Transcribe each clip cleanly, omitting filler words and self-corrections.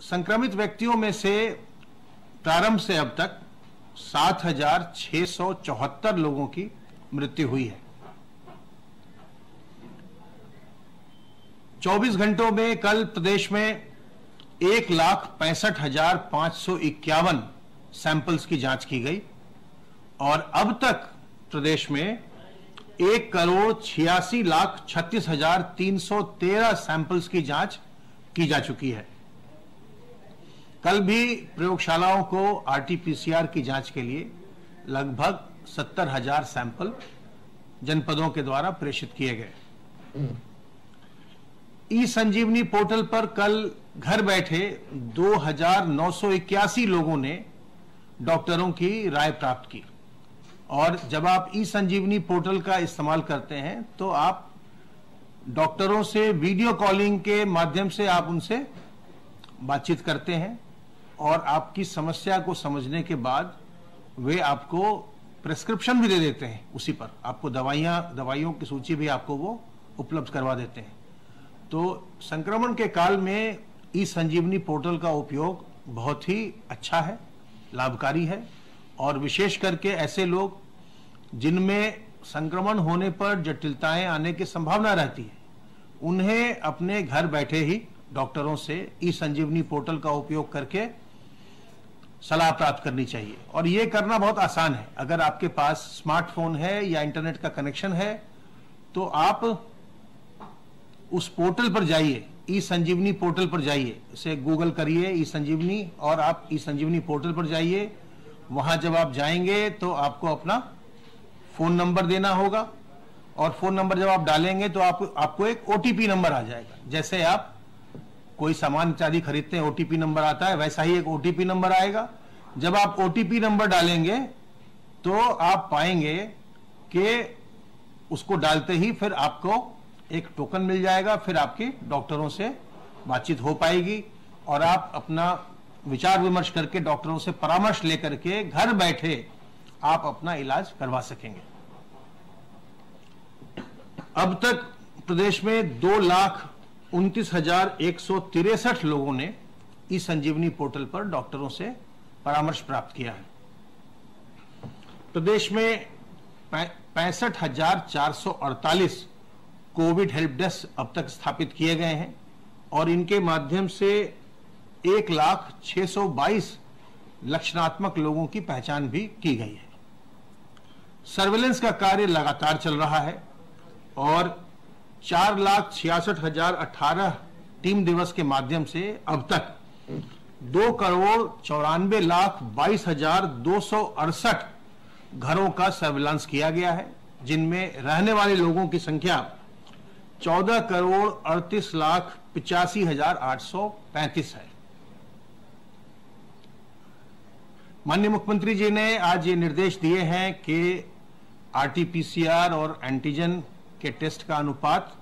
संक्रमित व्यक्तियों में से प्रारंभ से अब तक 7,674 लोगों की मृत्यु हुई है। 24 घंटों में कल प्रदेश में 1,65,551 सैंपल्स की जांच की गई और अब तक प्रदेश में 1,86,36,313 सैंपल्स की जांच की जा चुकी है। कल भी प्रयोगशालाओं को आरटीपीसीआर की जांच के लिए लगभग 70,000 सैंपल जनपदों के द्वारा प्रेषित किए गए। ई संजीवनी पोर्टल पर कल घर बैठे 2,981 लोगों ने डॉक्टरों की राय प्राप्त की और जब आप ई संजीवनी पोर्टल का इस्तेमाल करते हैं तो आप डॉक्टरों से वीडियो कॉलिंग के माध्यम से आप उनसे बातचीत करते हैं और आपकी समस्या को समझने के बाद वे आपको प्रिस्क्रिप्शन भी दे देते हैं। उसी पर आपको दवाइयों की सूची भी आपको वो उपलब्ध करवा देते हैं। तो संक्रमण के काल में ई संजीवनी पोर्टल का उपयोग बहुत ही अच्छा है, लाभकारी है और विशेष करके ऐसे लोग जिनमें संक्रमण होने पर जटिलताएं आने की संभावना रहती है, उन्हें अपने घर बैठे ही डॉक्टरों से ई संजीवनी पोर्टल का उपयोग करके सलाह प्राप्त करनी चाहिए। और यह करना बहुत आसान है। अगर आपके पास स्मार्टफोन है या इंटरनेट का कनेक्शन है तो आप उस पोर्टल पर जाइए, ई संजीवनी पोर्टल पर जाइए, उसे गूगल करिए ई संजीवनी और आप ई संजीवनी पोर्टल पर जाइए। वहां जब आप जाएंगे तो आपको अपना फोन नंबर देना होगा और फोन नंबर जब आप डालेंगे तो आपको एक ओटीपी नंबर आ जाएगा। जैसे आप कोई सामान इत्यादि खरीदते हैं ओटीपी नंबर आता है, वैसा ही एक ओटीपी नंबर आएगा। जब आप ओटीपी नंबर डालेंगे तो आप पाएंगे कि उसको डालते ही फिर आपको एक टोकन मिल जाएगा, फिर आपकी डॉक्टरों से बातचीत हो पाएगी और आप अपना विचार विमर्श करके डॉक्टरों से परामर्श लेकर के घर बैठे आप अपना इलाज करवा सकेंगे। अब तक प्रदेश में 2,29,163 लोगों ने ई संजीवनी पोर्टल पर डॉक्टरों से परामर्श प्राप्त किया है। प्रदेश में 65,448 कोविड हेल्प डेस्क अब तक स्थापित किए गए हैं और इनके माध्यम से 1,06,22 लक्षणात्मक लोगों की पहचान भी की गई है। सर्वेलेंस का कार्य लगातार चल रहा है और 4,66,018 टीम दिवस के माध्यम से अब तक 2,94,22,268 घरों का सर्वेलांस किया गया है, जिनमें रहने वाले लोगों की संख्या 14,38,85,835 है। माननीय मुख्यमंत्री जी ने आज ये निर्देश दिए हैं कि आरटीपीसीआर और एंटीजन के टेस्ट का अनुपात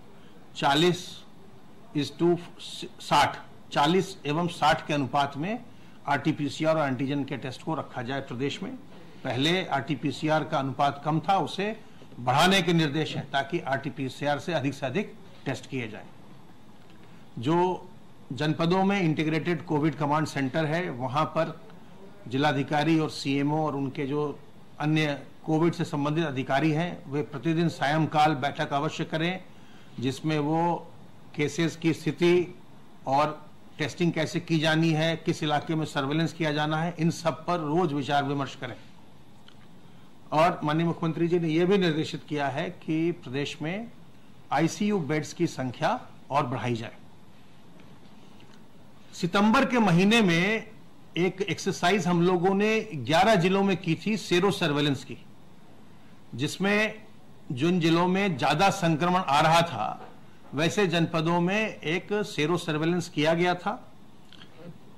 40:60, 40 एवं 60 के अनुपात में आरटीपीसीआर और एंटीजन के टेस्ट को रखा जाए प्रदेश में। पहले आरटीपीसीआर का अनुपात कम था, उसे बढ़ाने के निर्देश हैं ताकि आरटीपीसीआर से अधिक टेस्ट किए जाएं। जो जनपदों में इंटीग्रेटेड कोविड कमांड सेंटर है, वहां पर जिलाधिकारी और सीएमओ और उनके जो अन्य कोविड से संबंधित अधिकारी हैं, वे प्रतिदिन सायंकाल बैठक अवश्य करें, जिसमें वो केसेस की स्थिति और टेस्टिंग कैसे की जानी है, किस इलाके में सर्वेलेंस किया जाना है, इन सब पर रोज विचार विमर्श करें। और माननीय मुख्यमंत्री जी ने यह भी निर्देशित किया है कि प्रदेश में आईसीयू बेड्स की संख्या और बढ़ाई जाए। सितंबर के महीने में एक एक्सरसाइज हम लोगों ने 11 जिलों में की थी, सेरो सर्वेलेंस की, जिसमें जिन जिलों में ज्यादा संक्रमण आ रहा था वैसे जनपदों में एक सेरो सर्वेलेंस किया गया था।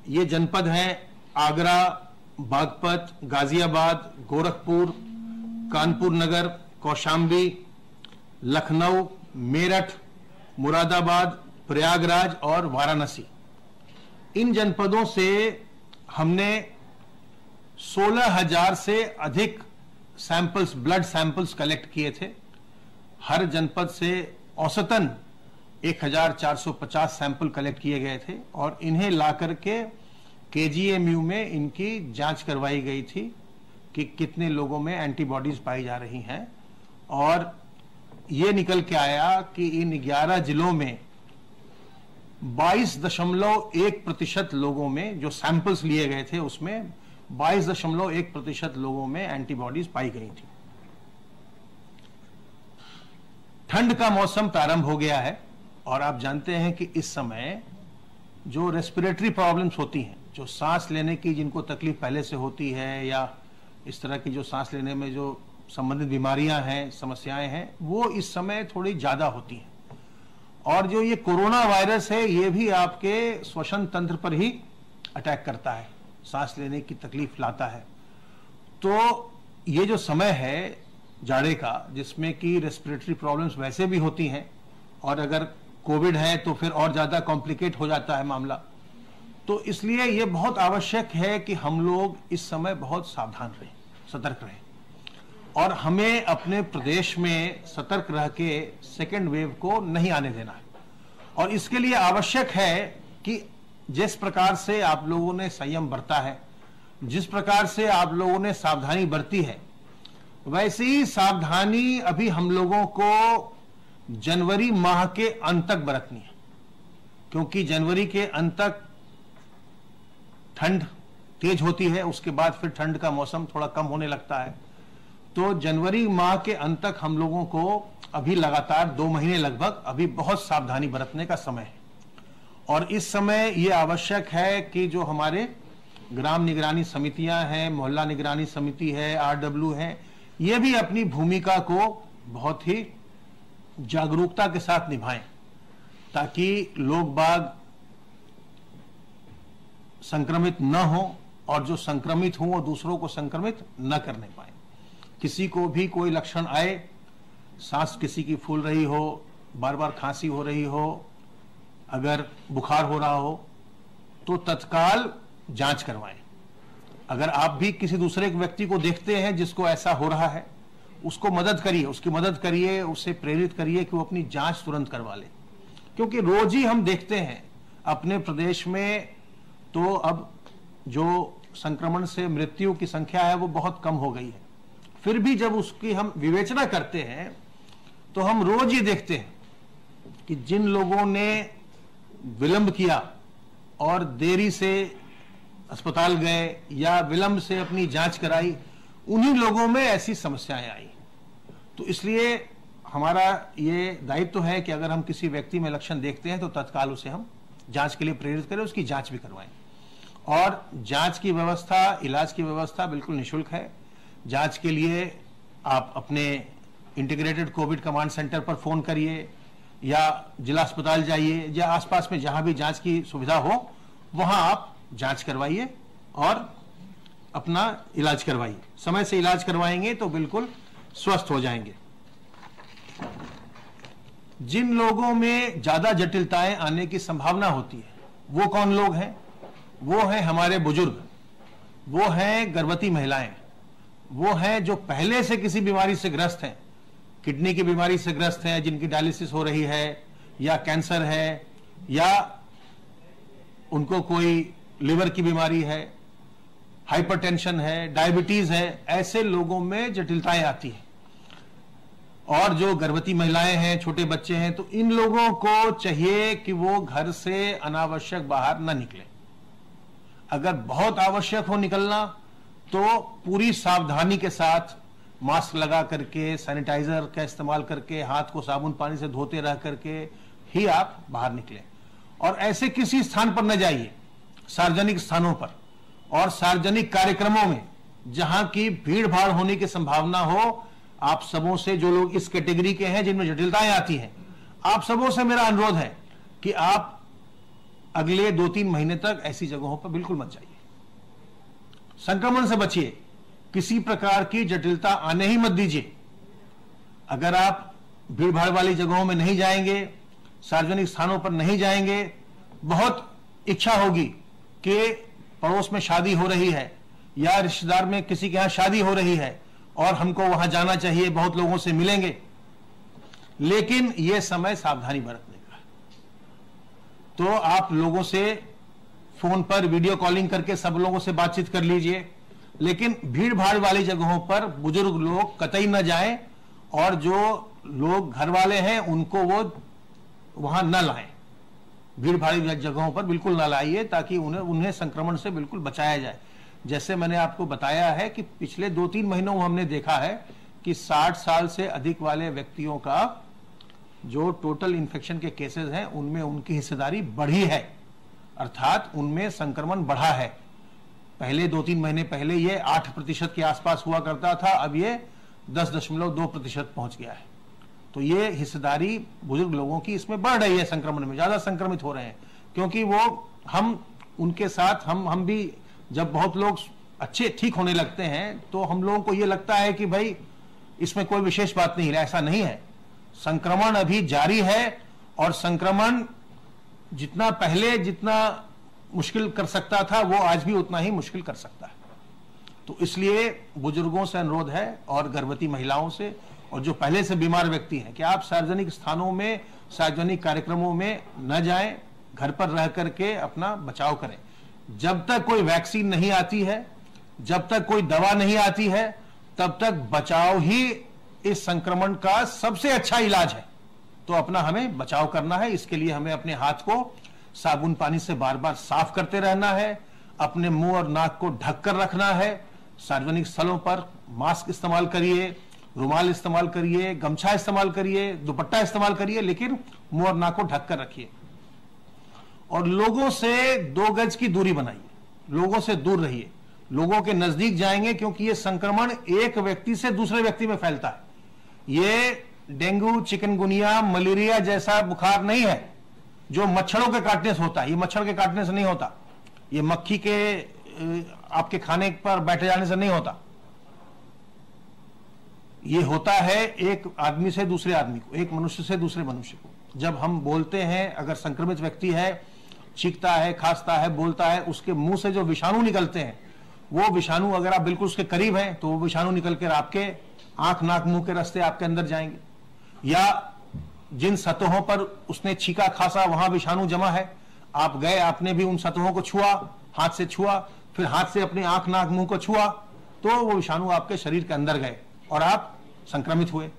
ये जनपद हैं आगरा, बागपत, गाजियाबाद, गोरखपुर, कानपुर नगर, कौशाम्बी, लखनऊ, मेरठ, मुरादाबाद, प्रयागराज और वाराणसी। इन जनपदों से हमने 16,000 से अधिक सैंपल्स, ब्लड सैंपल्स कलेक्ट किए थे। हर जनपद से औसतन 1450 सैंपल कलेक्ट किए गए थे और इन्हें ला करके KGMU में इनकी जांच करवाई गई थी कि कितने लोगों में एंटीबॉडीज पाई जा रही हैं, और ये निकल के आया कि इन 11 जिलों में 22.1% लोगों में, जो सैंपल्स लिए गए थे उसमें 22.1% लोगों में एंटीबॉडीज पाई गई थी। ठंड का मौसम प्रारंभ हो गया है और आप जानते हैं कि इस समय जो रेस्पिरेटरी प्रॉब्लम्स होती हैं, जो सांस लेने की जिनको तकलीफ पहले से होती है या इस तरह की जो सांस लेने में जो संबंधित बीमारियां हैं, समस्याएं हैं, वो इस समय थोड़ी ज्यादा होती हैं। और जो ये कोरोना वायरस है ये भी आपके श्वसन तंत्र पर ही अटैक करता है, सांस लेने की तकलीफ लाता है। तो ये जो समय है जाड़े का, जिसमें कि रेस्पिरेटरी प्रॉब्लम्स वैसे भी होती हैं और अगर कोविड है तो फिर और ज्यादा कॉम्प्लिकेट हो जाता है मामला, तो इसलिए ये बहुत आवश्यक है कि हम लोग इस समय बहुत सावधान रहें, सतर्क रहें, और हमें अपने प्रदेश में सतर्क रह के सेकेंड वेव को नहीं आने देना है। और इसके लिए आवश्यक है कि जिस प्रकार से आप लोगों ने संयम बरता है, जिस प्रकार से आप लोगों ने सावधानी बरती है, वैसे ही सावधानी अभी हम लोगों को जनवरी माह के अंत तक बरतनी है, क्योंकि जनवरी के अंत तक ठंड तेज होती है, उसके बाद फिर ठंड का मौसम थोड़ा कम होने लगता है। तो जनवरी माह के अंत तक हम लोगों को अभी लगातार 2 महीने लगभग अभी बहुत सावधानी बरतने का समय है। और इस समय यह आवश्यक है कि जो हमारे ग्राम निगरानी समितियां हैं, मोहल्ला निगरानी समिति है, RW है, ये भी अपनी भूमिका को बहुत ही जागरूकता के साथ निभाएं, ताकि लोग बाग संक्रमित न हो और जो संक्रमित हों वो दूसरों को संक्रमित न करने पाए। किसी को भी कोई लक्षण आए, सांस किसी की फूल रही हो, बार बार खांसी हो रही हो, अगर बुखार हो रहा हो, तो तत्काल जांच करवाएं। अगर आप भी किसी दूसरे व्यक्ति को देखते हैं जिसको ऐसा हो रहा है, उसको मदद करिए, उसकी मदद करिए, उससे प्रेरित करिए कि वो अपनी जांच तुरंत करवा ले। क्योंकि रोज ही हम देखते हैं अपने प्रदेश में, तो अब जो संक्रमण से मृत्यु की संख्या है वो बहुत कम हो गई है। फिर भी जब उसकी हम विवेचना करते हैं तो हम रोज ये देखते हैं कि जिन लोगों ने विलंब किया और देरी से अस्पताल गए या विलंब से अपनी जांच कराई, उन्हीं लोगों में ऐसी समस्याएं आई। तो इसलिए हमारा ये दायित्व है कि अगर हम किसी व्यक्ति में लक्षण देखते हैं तो तत्काल उसे हम जांच के लिए प्रेरित करें, उसकी जांच भी करवाएं। और जांच की व्यवस्था, इलाज की व्यवस्था बिल्कुल निःशुल्क है। जांच के लिए आप अपने इंटीग्रेटेड कोविड कमांड सेंटर पर फोन करिए या जिला अस्पताल जाइए या आसपास में जहां भी जांच की सुविधा हो वहां आप जांच करवाइए और अपना इलाज करवाइए। समय से इलाज करवाएंगे तो बिल्कुल स्वस्थ हो जाएंगे। जिन लोगों में ज्यादा जटिलताएं आने की संभावना होती है वो कौन लोग हैं? वो हैं हमारे बुजुर्ग, वो हैं गर्भवती महिलाएं, वो हैं जो पहले से किसी बीमारी से ग्रस्त हैं, किडनी की बीमारी से ग्रस्त हैं, जिनकी डायलिसिस हो रही है या कैंसर है या उनको कोई लिवर की बीमारी है, हाइपरटेंशन है, डायबिटीज है। ऐसे लोगों में जटिलताएं आती हैं। और जो गर्भवती महिलाएं हैं, छोटे बच्चे हैं, तो इन लोगों को चाहिए कि वो घर से अनावश्यक बाहर न निकले। अगर बहुत आवश्यक हो निकलना तो पूरी सावधानी के साथ मास्क लगा करके, सैनिटाइजर का इस्तेमाल करके, हाथ को साबुन पानी से धोते रह करके ही आप बाहर निकलें। और ऐसे किसी स्थान पर न जाइए, सार्वजनिक स्थानों पर और सार्वजनिक कार्यक्रमों में जहां की भीड़ भाड़ होने की संभावना हो। आप सबों से, जो लोग इस कैटेगरी के हैं जिनमें जटिलताएं आती हैं, आप सबों से मेरा अनुरोध है कि आप अगले 2-3 महीने तक ऐसी जगहों पर बिल्कुल मत जाइए। संक्रमण से बचिए, किसी प्रकार की जटिलता आने ही मत दीजिए। अगर आप भीड़ भाड़ वाली जगहों में नहीं जाएंगे, सार्वजनिक स्थानों पर नहीं जाएंगे, बहुत इच्छा होगी कि पड़ोस में शादी हो रही है या रिश्तेदार में किसी के यहां शादी हो रही है और हमको वहां जाना चाहिए, बहुत लोगों से मिलेंगे, लेकिन यह समय सावधानी बरतने का है। तो आप लोगों से फोन पर वीडियो कॉलिंग करके सब लोगों से बातचीत कर लीजिए, लेकिन भीड़ भाड़ वाली जगहों पर बुजुर्ग लोग कतई न जाएं और जो लोग घर वाले हैं उनको वो वहां न लाएं। भीड़ भाड़ जगहों पर बिल्कुल न लाइए ताकि उन्हें संक्रमण से बिल्कुल बचाया जाए। जैसे मैंने आपको बताया है कि पिछले 2-3 महीनों में हमने देखा है कि 60 साल से अधिक वाले व्यक्तियों का जो टोटल इन्फेक्शन के केसेस हैं उनमें उनकी हिस्सेदारी बढ़ी है, अर्थात उनमें संक्रमण बढ़ा है। पहले 2-3 महीने पहले ये 8% के आसपास हुआ करता था, अब ये 10.2% पहुंच गया है। तो ये हिस्सेदारी बुजुर्ग लोगों की इसमें बढ़ रही है, संक्रमण में ज्यादा संक्रमित हो रहे हैं, क्योंकि वो हम उनके साथ हम भी जब बहुत लोग अच्छे ठीक होने लगते हैं तो हम लोगों को ये लगता है कि भाई इसमें कोई विशेष बात नहीं है। ऐसा नहीं है, संक्रमण अभी जारी है और संक्रमण जितना मुश्किल कर सकता था वो आज भी उतना ही मुश्किल कर सकता है। तो इसलिए बुजुर्गों से अनुरोध है और गर्भवती महिलाओं से और जो पहले से बीमार व्यक्ति हैं कि आप सार्वजनिक स्थानों में, सार्वजनिक कार्यक्रमों में न जाएं, घर पर रह करके अपना बचाव करें। जब तक कोई वैक्सीन नहीं आती है, जब तक कोई दवा नहीं आती है, तब तक बचाव ही इस संक्रमण का सबसे अच्छा इलाज है। तो अपना हमें बचाव करना है। इसके लिए हमें अपने हाथ को साबुन पानी से बार बार साफ करते रहना है, अपने मुंह और नाक को ढक कर रखना है, सार्वजनिक स्थलों पर मास्क इस्तेमाल करिए, रुमाल इस्तेमाल करिए, गमछा इस्तेमाल करिए, दुपट्टा इस्तेमाल करिए, लेकिन मुंह और नाक को ढक कर रखिए और लोगों से 2 गज की दूरी बनाइए, लोगों से दूर रहिए। लोगों के नजदीक जाएंगे क्योंकि ये संक्रमण एक व्यक्ति से दूसरे व्यक्ति में फैलता है। ये डेंगू, चिकनगुनिया, मलेरिया जैसा बुखार नहीं है जो मच्छरों के काटने से होता है। ये मच्छर के काटने से नहीं होता, ये मक्खी के आपके खाने पर बैठे जाने से नहीं होता। ये होता है एक आदमी से दूसरे आदमी को, एक मनुष्य से दूसरे मनुष्य को। जब हम बोलते हैं, अगर संक्रमित व्यक्ति है, चीखता है, खांसता है, बोलता है, उसके मुंह से जो विषाणु निकलते हैं, वो विषाणु अगर आप बिल्कुल उसके करीब हैं तो वो विषाणु निकल कर आपके आंख, नाक, मुंह के रास्ते आपके अंदर जाएंगे। या जिन सतहों पर उसने छीका, खांसा, वहां विषाणु जमा है, आप गए, आपने भी उन सतहों को छुआ, हाथ से छुआ, फिर हाथ से अपने आंख, नाक, मुंह को छुआ, तो वो विषाणु आपके शरीर के अंदर गए और आप संक्रमित हुए।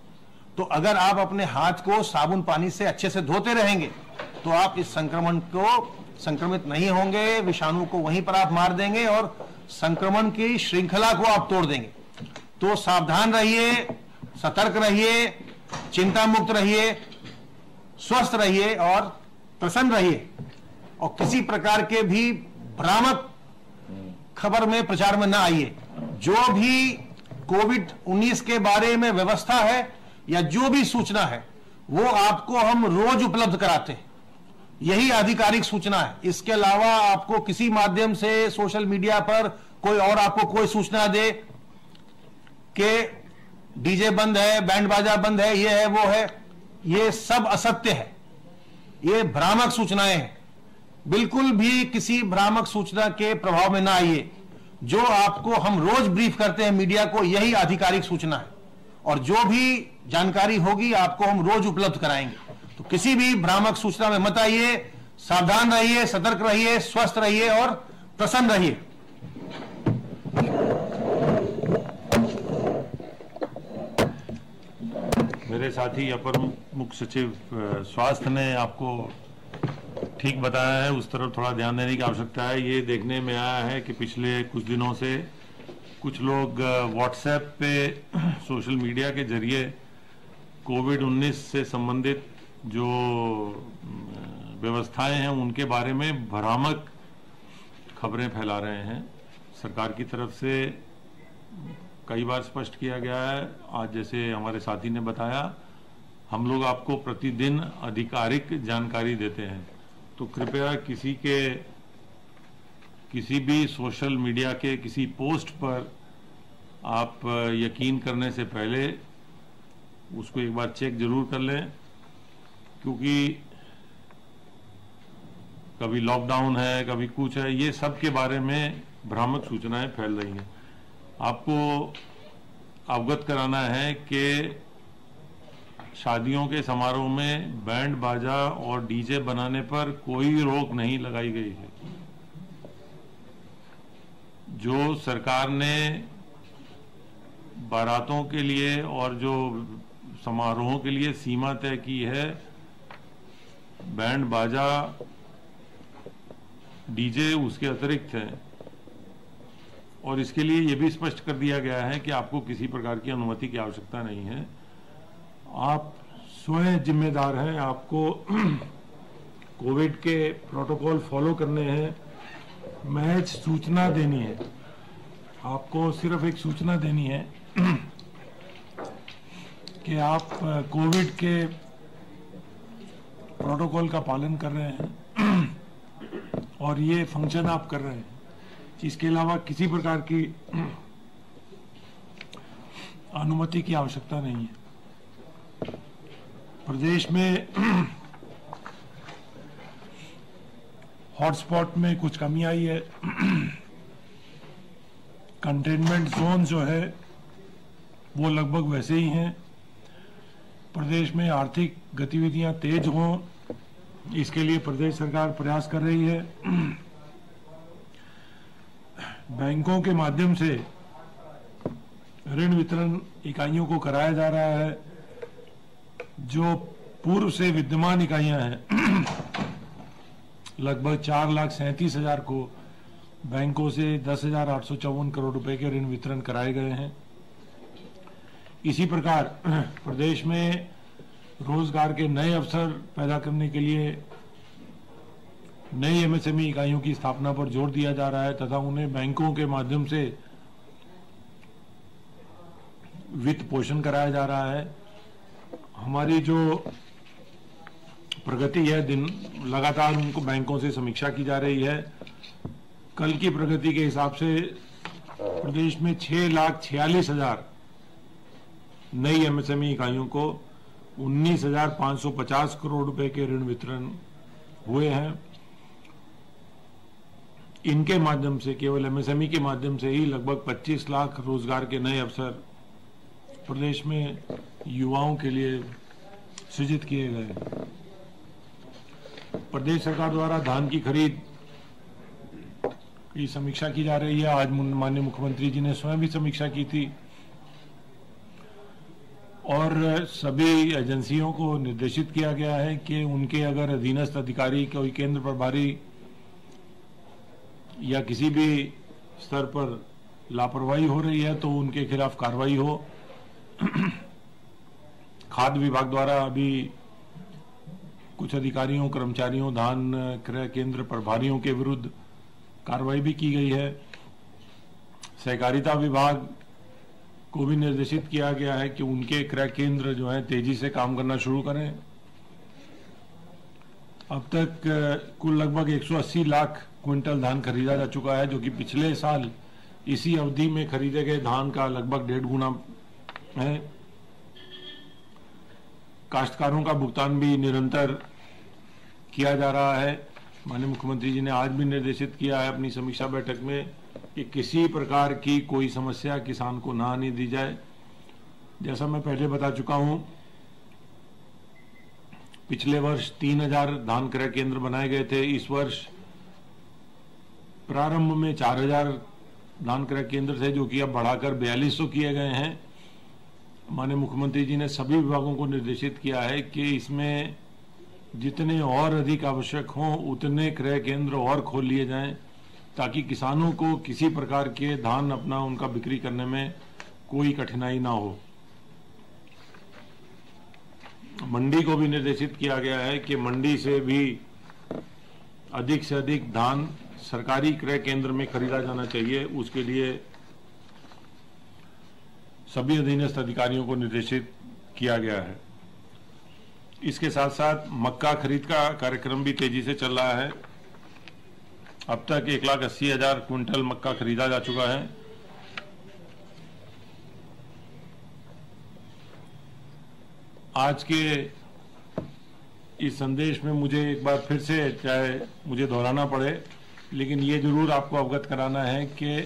तो अगर आप अपने हाथ को साबुन पानी से अच्छे से धोते रहेंगे तो आप इस संक्रमण को संक्रमित नहीं होंगे, विषाणु को वहीं पर आप मार देंगे और संक्रमण की श्रृंखला को आप तोड़ देंगे। तो सावधान रहिए, सतर्क रहिए, चिंता मुक्त रहिए, स्वस्थ रहिए और प्रसन्न रहिए और किसी प्रकार के भी भ्रामक खबर में, प्रचार में ना आइए। जो भी कोविड-19 के बारे में व्यवस्था है या जो भी सूचना है वो आपको हम रोज उपलब्ध कराते हैं, यही आधिकारिक सूचना है। इसके अलावा आपको किसी माध्यम से सोशल मीडिया पर कोई और आपको कोई सूचना दे कि डीजे बंद है, बैंड बाजा बंद है, ये है, वो है, ये सब असत्य है, ये भ्रामक सूचनाएं हैं। बिल्कुल भी किसी भ्रामक सूचना के प्रभाव में ना आइए। जो आपको हम रोज ब्रीफ करते हैं मीडिया को, यही आधिकारिक सूचना है और जो भी जानकारी होगी आपको हम रोज उपलब्ध कराएंगे। तो किसी भी भ्रामक सूचना में मत आइए, सावधान रहिए, सतर्क रहिए, स्वस्थ रहिए और प्रसन्न रहिए। मेरे साथी अपर मुख्य सचिव स्वास्थ्य ने आपको ठीक बताया है, उस तरफ थोड़ा ध्यान देने की आवश्यकता है। ये देखने में आया है कि पिछले कुछ दिनों से कुछ लोग व्हाट्सएप पे, सोशल मीडिया के जरिए कोविड-19 से संबंधित जो व्यवस्थाएं हैं उनके बारे में भ्रामक खबरें फैला रहे हैं। सरकार की तरफ से कई बार स्पष्ट किया गया है, आज जैसे हमारे साथी ने बताया, हम लोग आपको प्रतिदिन आधिकारिक जानकारी देते हैं। तो कृपया किसी भी सोशल मीडिया के किसी पोस्ट पर आप यकीन करने से पहले उसको एक बार चेक जरूर कर लें, क्योंकि कभी लॉकडाउन है, कभी कुछ है, ये सब के बारे में भ्रामक सूचनाएं फैल रही हैं। आपको अवगत कराना है कि शादियों के समारोह में बैंड बाजा और डीजे बनाने पर कोई रोक नहीं लगाई गई है। जो सरकार ने बारातों के लिए और जो समारोहों के लिए सीमा तय की है, बैंड बाजा डीजे उसके अतिरिक्त है, और इसके लिए यह भी स्पष्ट कर दिया गया है कि आपको किसी प्रकार की अनुमति की आवश्यकता नहीं है। आप स्वयं जिम्मेदार हैं, आपको कोविड के प्रोटोकॉल फॉलो करने हैं, महज सूचना देनी है। आपको सिर्फ एक सूचना देनी है कि आप कोविड के प्रोटोकॉल का पालन कर रहे हैं और ये फंक्शन आप कर रहे हैं। इसके अलावा किसी प्रकार की अनुमति की आवश्यकता नहीं है। प्रदेश में हॉटस्पॉट में कुछ कमी आई है। कंटेनमेंट जोन जो है वो लगभग वैसे ही हैं। प्रदेश में आर्थिक गतिविधियां तेज हों, इसके लिए प्रदेश सरकार प्रयास कर रही है। बैंकों के माध्यम से ऋण वितरण इकाइयों को कराया जा रहा है। जो पूर्व से विद्यमान इकाइयां हैं लगभग 4,37,000 को बैंकों से 10,854 करोड़ रुपए के ऋण वितरण कराए गए हैं। इसी प्रकार प्रदेश में रोजगार के नए अवसर पैदा करने के लिए नई एमएसएमई इकाइयों की स्थापना पर जोर दिया जा रहा है तथा उन्हें बैंकों के माध्यम से वित्त पोषण कराया जा रहा है। हमारी जो प्रगति है लगातार उनको बैंकों से समीक्षा की जा रही है। कल की प्रगति के हिसाब से प्रदेश में 6,46,000 नई एमएसएमई इकाइयों को 19,550 करोड़ रुपए के ऋण वितरण हुए हैं। इनके माध्यम से, केवल एमएसएमई के माध्यम से ही लगभग 25 लाख रोजगार के नए अवसर प्रदेश में युवाओं के लिए सृजित किए गए। प्रदेश सरकार द्वारा धान की खरीद की समीक्षा की जा रही है। आज माननीय मुख्यमंत्री जी ने स्वयं भी समीक्षा की थी और सभी एजेंसियों को निर्देशित किया गया है कि उनके अगर अधीनस्थ अधिकारी, कोई केंद्र प्रभारी या किसी भी स्तर पर लापरवाही हो रही है तो उनके खिलाफ कार्रवाई हो। खाद्य विभाग द्वारा अभी कुछ अधिकारियों, कर्मचारियों, धान क्रय केंद्र प्रभारियों के विरुद्ध कार्रवाई भी की गई है। सहकारिता विभाग को भी निर्देशित किया गया है कि उनके क्रय केंद्र जो है तेजी से काम करना शुरू करें। अब तक कुल लगभग 180 लाख क्विंटल धान खरीदा जा चुका है, जो कि पिछले साल इसी अवधि में खरीदे गए धान का लगभग 1.5 गुना है। काश्तकारों का भुगतान भी निरंतर किया जा रहा है। माननीय मुख्यमंत्री जी ने आज भी निर्देशित किया है अपनी समीक्षा बैठक में कि किसी प्रकार की कोई समस्या किसान को ना आने दी जाए। जैसा मैं पहले बता चुका हूं, पिछले वर्ष 3,000 धान क्रय केंद्र बनाए गए थे। इस वर्ष प्रारंभ में 4,000 धान क्रय केंद्र थे, जो कि अब बढ़ाकर 4,200 किए गए हैं। माननीय मुख्यमंत्री जी ने सभी विभागों को निर्देशित किया है कि इसमें जितने और अधिक आवश्यक हों उतने क्रय केंद्र और खोल लिए जाएं, ताकि किसानों को किसी प्रकार के धान अपना उनका बिक्री करने में कोई कठिनाई ना हो। मंडी को भी निर्देशित किया गया है कि मंडी से भी अधिक से अधिक धान सरकारी क्रय केंद्र में खरीदा जाना चाहिए। उसके लिए सभी अधीनस्थ अधिकारियों को निर्देशित किया गया है। इसके साथ साथ मक्का खरीद का कार्यक्रम भी तेजी से चल रहा है। अब तक 1,80,000 क्विंटल मक्का खरीदा जा चुका है। आज के इस संदेश में मुझे एक बार फिर से, चाहे मुझे दोहराना पड़े, लेकिन ये जरूर आपको अवगत कराना है कि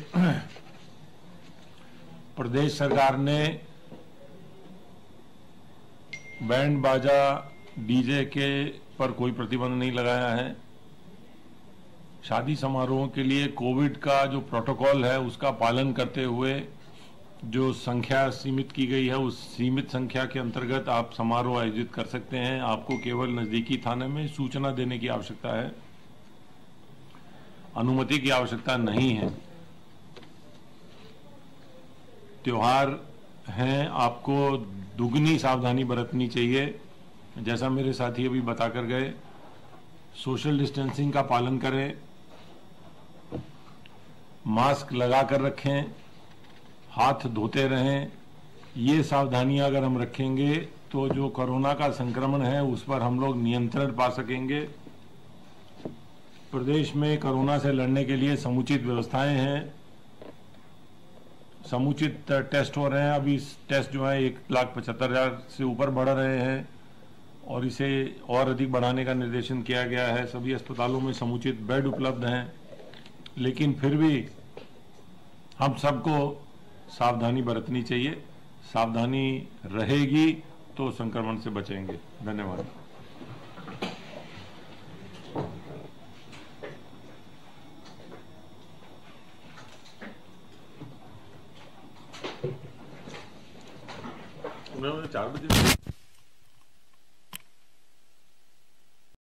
प्रदेश सरकार ने बैंड बाजा डीजे के पर कोई प्रतिबंध नहीं लगाया है। शादी समारोह के लिए कोविड का जो प्रोटोकॉल है उसका पालन करते हुए जो संख्या सीमित की गई है उस सीमित संख्या के अंतर्गत आप समारोह आयोजित कर सकते हैं। आपको केवल नजदीकी थाने में सूचना देने की आवश्यकता है, अनुमति की आवश्यकता नहीं है। त्योहार हैं, आपको दुगनी सावधानी बरतनी चाहिए। जैसा मेरे साथी अभी बताकर गए, सोशल डिस्टेंसिंग का पालन करें, मास्क लगा कर रखें, हाथ धोते रहें। ये सावधानियां अगर हम रखेंगे तो जो कोरोना का संक्रमण है उस पर हम लोग नियंत्रण पा सकेंगे। प्रदेश में कोरोना से लड़ने के लिए समुचित व्यवस्थाएं हैं, समुचित टेस्ट हो रहे हैं। अभी टेस्ट जो है 1,75,000 से ऊपर बढ़ रहे हैं और इसे और अधिक बढ़ाने का निर्देशन किया गया है। सभी अस्पतालों में समुचित बेड उपलब्ध हैं, लेकिन फिर भी हम सबको सावधानी बरतनी चाहिए। सावधानी रहेगी तो संक्रमण से बचेंगे। धन्यवाद। मैं 4 बजे